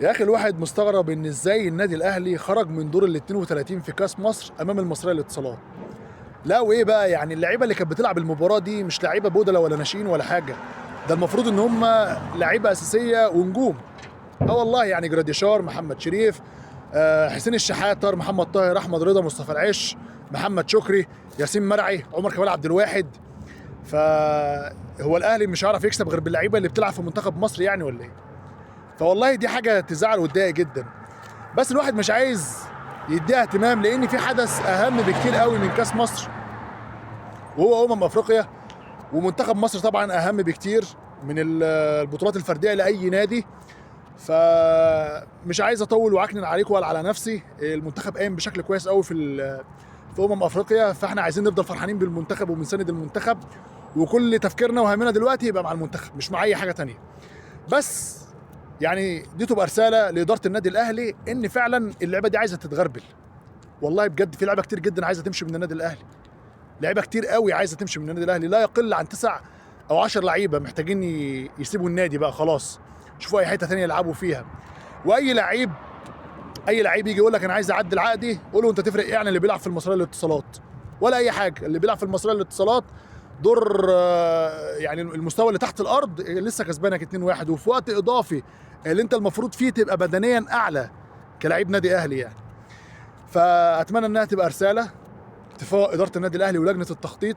يا اخي الواحد مستغرب ان ازاي النادي الاهلي خرج من دور ال 32 في كاس مصر امام المصريه للاتصالات. لا وايه بقى، يعني اللعيبه اللي كانت بتلعب المباراه دي مش لعيبه بودله ولا ناشئين ولا حاجه. ده المفروض ان هم لعيبه اساسيه ونجوم. اه والله، يعني جراديشار، محمد شريف، حسين الشحات، طاهر محمد طاهر، احمد رضا، مصطفى العش، محمد شكري، ياسين مرعي، عمر كمال عبد الواحد. فهو الاهلي مش هيعرف يكسب غير باللعيبه اللي بتلعب في منتخب مصر يعني ولا ايه؟ فوالله دي حاجه تزعل وتضايق جدا. بس الواحد مش عايز يديها اهتمام، لان في حدث اهم بكتير قوي من كاس مصر، وهو افريقيا. ومنتخب مصر طبعا اهم بكتير من البطولات الفرديه لاي نادي. فمش عايز اطول واعكنن عليكم ولا على نفسي. المنتخب قايم بشكل كويس قوي في افريقيا، فاحنا عايزين نفضل فرحانين بالمنتخب وبنساند المنتخب، وكل تفكيرنا وهمنا دلوقتي يبقى مع المنتخب مش مع اي حاجه تانية. بس يعني دي تبقى رساله لاداره النادي الاهلي ان فعلا اللعبه دي عايزه تتغربل. والله بجد في لعبه كتير جدا عايزه تمشي من النادي الاهلي. لعيبه كتير قوي عايزه تمشي من النادي الاهلي، لا يقل عن 9 او 10 لعيبه محتاجين يسيبوا النادي بقى خلاص، شوفوا اي حته ثانيه يلعبوا فيها. واي لعيب، اي لعيب يجي يقول لك انا عايز اعدل عقدي، قول له انت تفرق ايه عن اللي بيلعب في المصريه للاتصالات؟ ولا اي حاجه. اللي بيلعب في المصريه للاتصالات دور يعني المستوى اللي تحت الارض لسه كسبانك 2-1، وفي وقت اضافي اللي انت المفروض فيه تبقى بدنيا اعلى كلاعب نادي اهلي يعني. فاتمنى انها تبقى رساله تفوق اداره النادي الاهلي ولجنه التخطيط.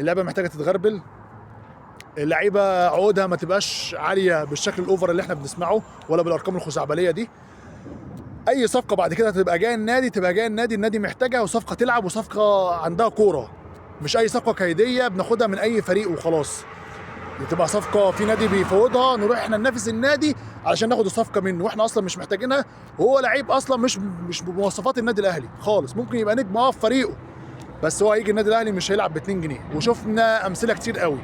اللعبه محتاجه تتغربل، اللعيبه عقودها ما تبقاش عاليه بالشكل الاوفر اللي احنا بنسمعه ولا بالارقام الخزعبليه دي. اي صفقه بعد كده تبقى جايه النادي، تبقى جايه النادي محتاجها، وصفقه تلعب وصفقه عندها كوره، مش اي صفقه كيديه بناخدها من اي فريق وخلاص. دي تبقى صفقه في نادي بيفوضها، نروح احنا ننافس النادي علشان ناخد الصفقه منه واحنا اصلا مش محتاجينها، وهو لعيب اصلا مش بمواصفات النادي الاهلي خالص. ممكن يبقى نجم في فريقه، بس هو هيجي النادي الاهلي مش هيلعب ب 2 جنيه، وشفنا امثله كتير قوي.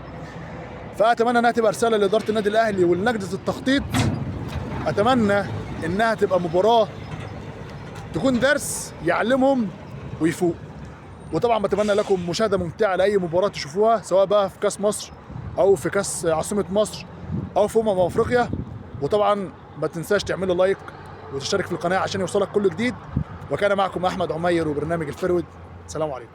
فاتمنى انها تبقى رساله لاداره النادي الاهلي ولجنه التخطيط. اتمنى انها تبقى مباراه تكون درس يعلمهم ويفوق. وطبعا بتمنى لكم مشاهده ممتعه لاي مباراه تشوفوها، سواء بقى في كاس مصر او في كاس عاصمه مصر او في افريقيا. وطبعا ما تنساش تعملوا لايك وتشترك في القناه عشان يوصلك كل جديد. وكان معكم احمد عمير وبرنامج الفرود. سلام عليكم.